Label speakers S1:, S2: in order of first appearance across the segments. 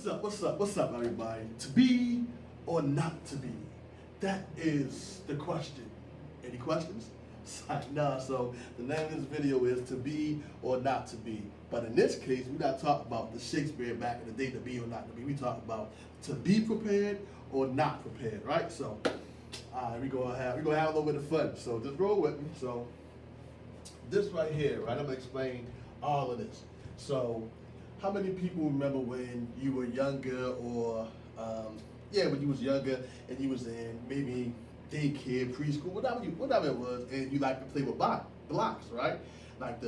S1: What's up, everybody? To be or not to be? That is the question. Any questions? Nah, so the name of this video is to be or not to be. But in this case, we're not talking about the Shakespeare back in the day, to be or not to be. We talk about to be prepared or not prepared, right? So, we're gonna have a little bit of fun. So just roll with me. So this right here, right? I'm gonna explain all of this. So, how many people remember when you were younger, or when you was younger and you was in maybe daycare, preschool, whatever it was, and you like to play with blocks, right? Like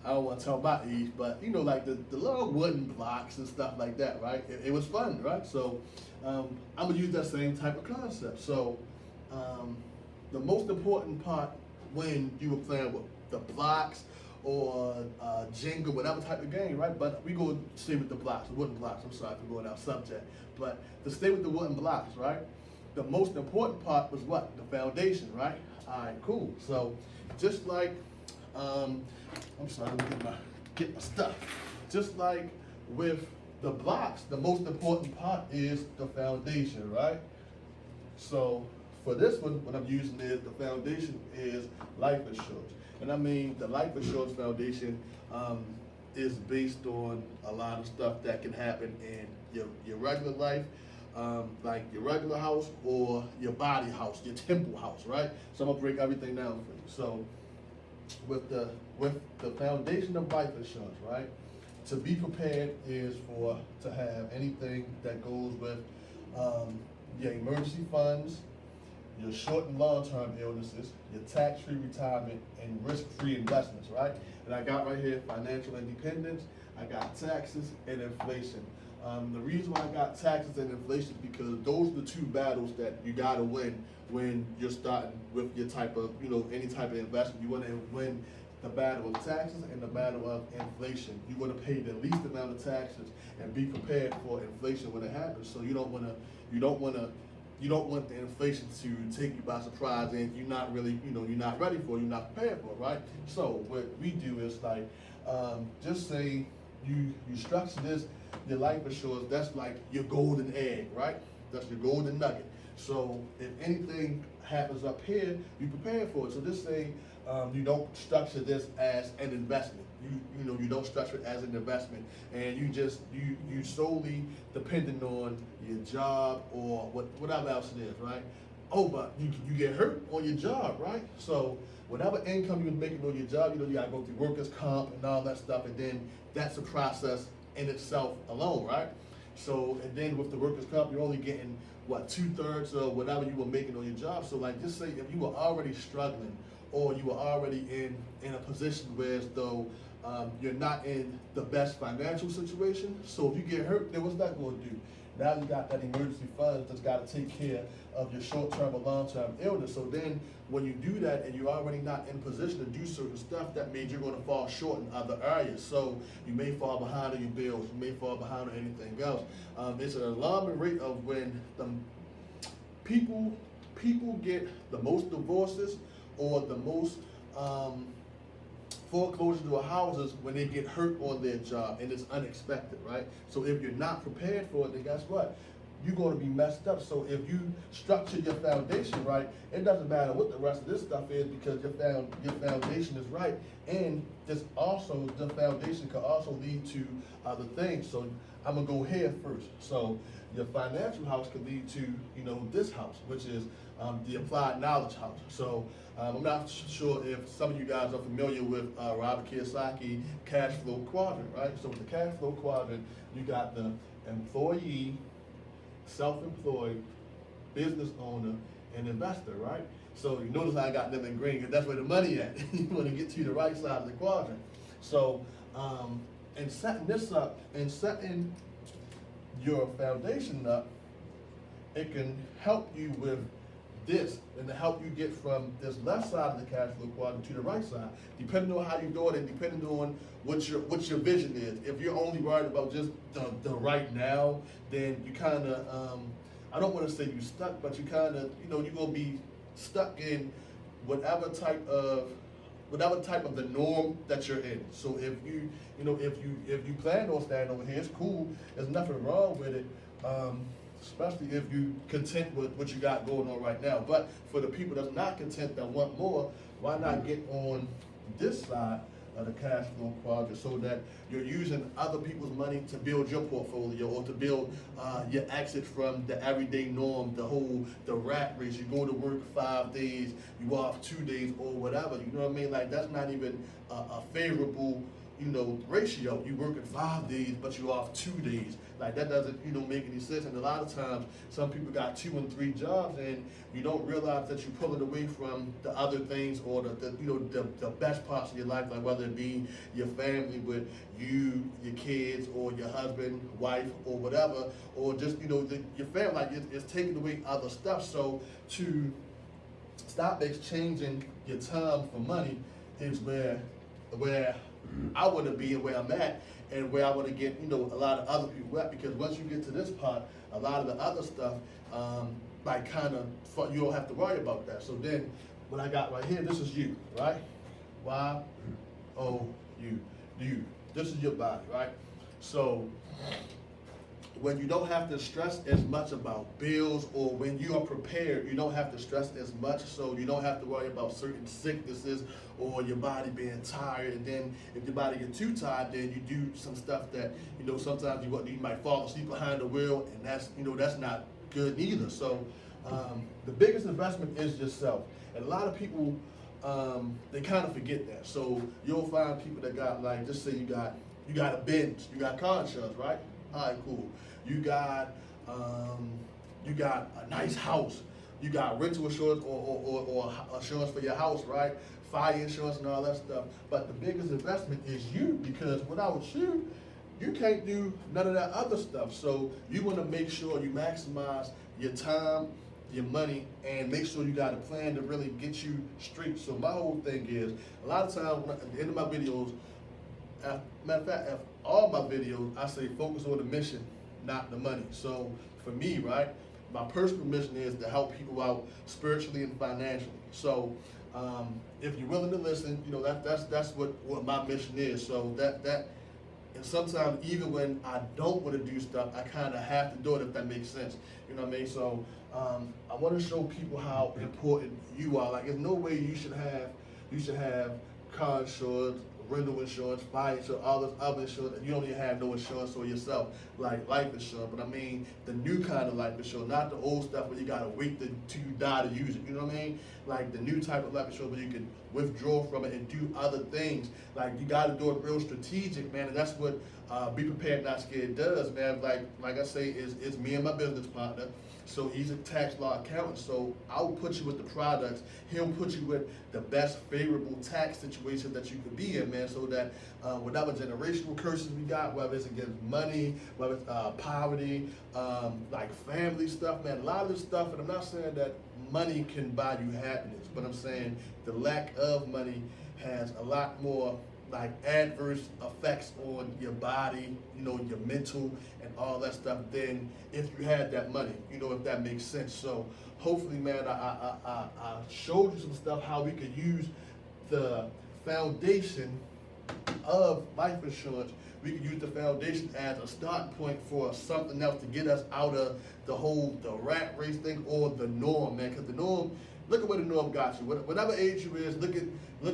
S1: I don't want to tell my age, but you know, like the little wooden blocks and stuff like that, right? It was fun, right? So I'm gonna use that same type of concept. So the most important part when you were playing with the blocks or Jenga, whatever type of game, right? But we go stay with the blocks, the wooden blocks. I'm sorry for going out subject, but to stay with the wooden blocks, right? The most important part was what? The foundation, right? All right, cool. So just like, I'm sorry, let me get my stuff. Just like with the blocks, the most important part is the foundation, right? So for this one, what I'm using is the foundation is life insurance. And I mean, the life insurance foundation is based on a lot of stuff that can happen in your regular life, like your regular house or your body house, your temple house, right? So I'm gonna break everything down for you. So with the foundation of life insurance, right? To be prepared is to have anything that goes with your emergency funds, your short and long-term illnesses, your tax-free retirement, and risk-free investments, right? And I got right here financial independence, I got taxes and inflation. The reason why I got taxes and inflation is because those are the two battles that you gotta win when you're starting with your type of, any type of investment. You wanna win the battle of taxes and the battle of inflation. You wanna pay the least amount of taxes and be prepared for inflation when it happens. So you don't want the inflation to take you by surprise and you're not really, you're not ready for it, you're not prepared for it, right? So what we do is like, just say you structure your life insurance, that's like your golden egg, right? That's your golden nugget. So if anything happens up here, you prepare for it. So just say you don't structure this as an investment. You don't structure it as an investment, and you solely dependent on your job or whatever else it is, right? Oh, but you get hurt on your job, right? So whatever income you was making on your job, you gotta go through workers' comp and all that stuff, and then that's a process in itself alone, right? So, and then with the workers' comp, you're only getting what, 2/3 of whatever you were making on your job. So like, just say if you were already struggling, or you were already in a position where as though you're not in the best financial situation. So if you get hurt, then what's that going to do? Now you got that emergency fund that's got to take care of your short-term or long-term illness. So then when you do that and you're already not in position to do certain stuff, that means you're going to fall short in other areas. So you may fall behind on your bills, you may fall behind on anything else. It's an alarming rate of when the people get the most divorces or the most foreclosures to houses when they get hurt on their job, and it's unexpected, right? So if you're not prepared for it, then guess what? You're going to be messed up. So if you structure your foundation right, it doesn't matter what the rest of this stuff is, because your foundation is right. And the foundation could also lead to other things. So I'm gonna go here first. So your financial house could lead to, this house, which is the applied knowledge house. So I'm not sure if some of you guys are familiar with Robert Kiyosaki cash flow quadrant, right? So with the cash flow quadrant, you got the employee, self-employed, business owner, and investor, right? So you notice I got them in green because that's where the money at. You want to get to the right side of the quadrant. So in setting this up and setting your foundation up, it can help you with this and to help you get from this left side of the cash flow quadrant to the right side, depending on how you do it and depending on what your vision is. If you're only worried about just the right now, then you kind of, I don't want to say you stuck, but you kind of, you're going to be stuck in whatever type of whatever type of the norm that you're in. So if you, if you plan on staying over here, it's cool. There's nothing wrong with it. Especially if you content with what you got going on right now. But for the people that's not content, that want more, why not get on this side of the cash flow quadrant so that you're using other people's money to build your portfolio or to build your exit from the everyday norm, the rat race. You go to work 5 days, you off 2 days or whatever. You know what I mean? Like, that's not even a favorable, ratio. You working 5 days, but you off 2 days. Like, that doesn't, make any sense. And a lot of times, some people got 2 and 3 jobs, and you don't realize that you're pulling away from the other things or the best parts of your life, like whether it be your family with you, your kids, or your husband, wife, or whatever, or just, your family. Like, it's taking away other stuff. So to stop exchanging your time for money is where I want to be and where I'm at, and where I want to get, a lot of other people at. Because once you get to this part, a lot of the other stuff, you don't have to worry about that. So then, what I got right here, this is you, right? Y-O-U, you. This is your body, right? So when you don't have to stress as much about bills, or when you are prepared, you don't have to stress as much, so you don't have to worry about certain sicknesses or your body being tired. And then if your body gets too tired, then you do some stuff that, sometimes you might fall asleep behind the wheel, and that's not good either. So the biggest investment is yourself. And a lot of people, they kind of forget that. So you'll find people that got, like, just say you got a Benz, you got car insurance, right? All right, cool. You got a nice house. You got rental insurance or insurance for your house, right? Fire insurance and all that stuff. But the biggest investment is you, because without you can't do none of that other stuff. So you want to make sure you maximize your time, your money, and make sure you got a plan to really get you straight. So my whole thing is, a lot of times at the end of my videos, matter of fact, all my videos, I say focus on the mission, not the money. So for me, right, my personal mission is to help people out spiritually and financially. So if you're willing to listen, that's what my mission is. So that and sometimes even when I don't want to do stuff, I kind of have to do it, if that makes sense. You know what I mean? So I want to show people how important you are. Like, there's no way you should have car insurance, rental insurance, fire insurance, all this other insurance, and you don't even have no insurance for yourself, like life insurance. But I mean the new kind of life insurance, not the old stuff where you gotta wait till you die to use it. You know what I mean? Like the new type of life insurance where you can withdraw from it and do other things. Like, you gotta do it real strategic, man, and that's what Be Prepared Not Scared does, man. Like I say, it's me and my business partner. So he's a tax law accountant, so I'll put you with the products. He'll put you with the best favorable tax situation that you could be in, man, so that whatever generational curses we got, whether it's against money, whether it's poverty, like family stuff, man, a lot of this stuff, and I'm not saying that money can buy you happiness, but I'm saying the lack of money has a lot more like adverse effects on your body, your mental and all that stuff, than if you had that money, if that makes sense. So hopefully, man, I showed you some stuff, how we could use the foundation of life insurance. We could use the foundation as a start point for something else to get us out of the rat race thing, or the norm, man, because the norm, look at where the norm got you. Whatever age you is, look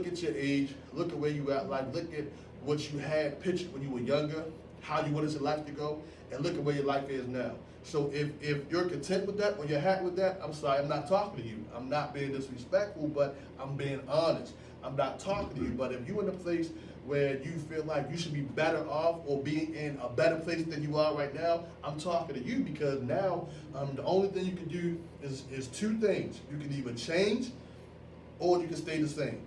S1: at your age, look at where you at, like, look at what you had pictured when you were younger, how you wanted your life to go, and look at where your life is now. So if you're content with that, or you're happy with that, I'm sorry, I'm not talking to you. I'm not being disrespectful, but I'm being honest. I'm not talking to you. But if you're in a place where you feel like you should be better off or be in a better place than you are right now, I'm talking to you, because now the only thing you can do is 2 things. You can either change or you can stay the same.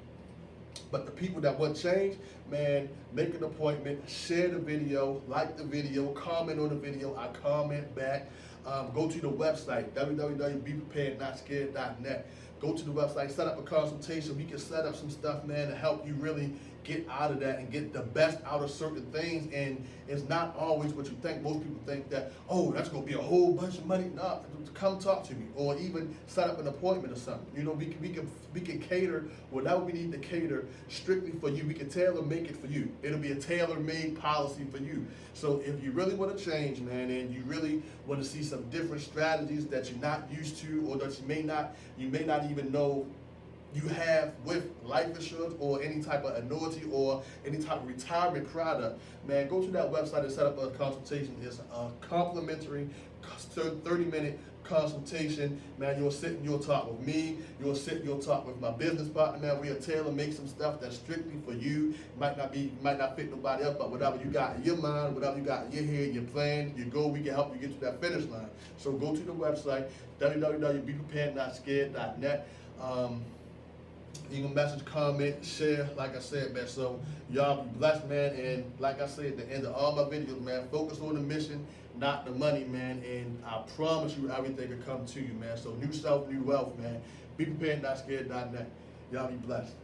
S1: But the people that want change, man, make an appointment, share the video, like the video, comment on the video. I comment back. Go to the website, www.bepreparednotscared.net. go to the website, set up a consultation. We can set up some stuff, man, to help you really get out of that and get the best out of certain things. And it's not always what you think. Most people think that, oh, that's gonna be a whole bunch of money. No, come talk to me, or even set up an appointment or something. You know, we can cater whatever we need to cater strictly for you. We can tailor make it for you. It'll be a tailor-made policy for you. So if you really want to change, man, and you really want to see some different strategies that you're not used to, or that you may not even know you have with life insurance or any type of annuity or any type of retirement product, man, go to that website and set up a consultation. It's a complimentary 30-minute consultation, man. You'll sit and you'll talk with me. You'll sit and you'll talk with my business partner, man. We'll tailor make some stuff that's strictly for you. Might not fit nobody else, but whatever you got in your mind, whatever you got in your head, your plan, your goal, we can help you get to that finish line. So go to the website, www.beprepared.scared.net. You can message, comment, share, like I said, man. So y'all be blessed, man. And like I said at the end of all my videos, man, focus on the mission, not the money, man. And I promise you everything will come to you, man. So new self, new wealth, man. Beprepared.scared.net. Y'all be blessed.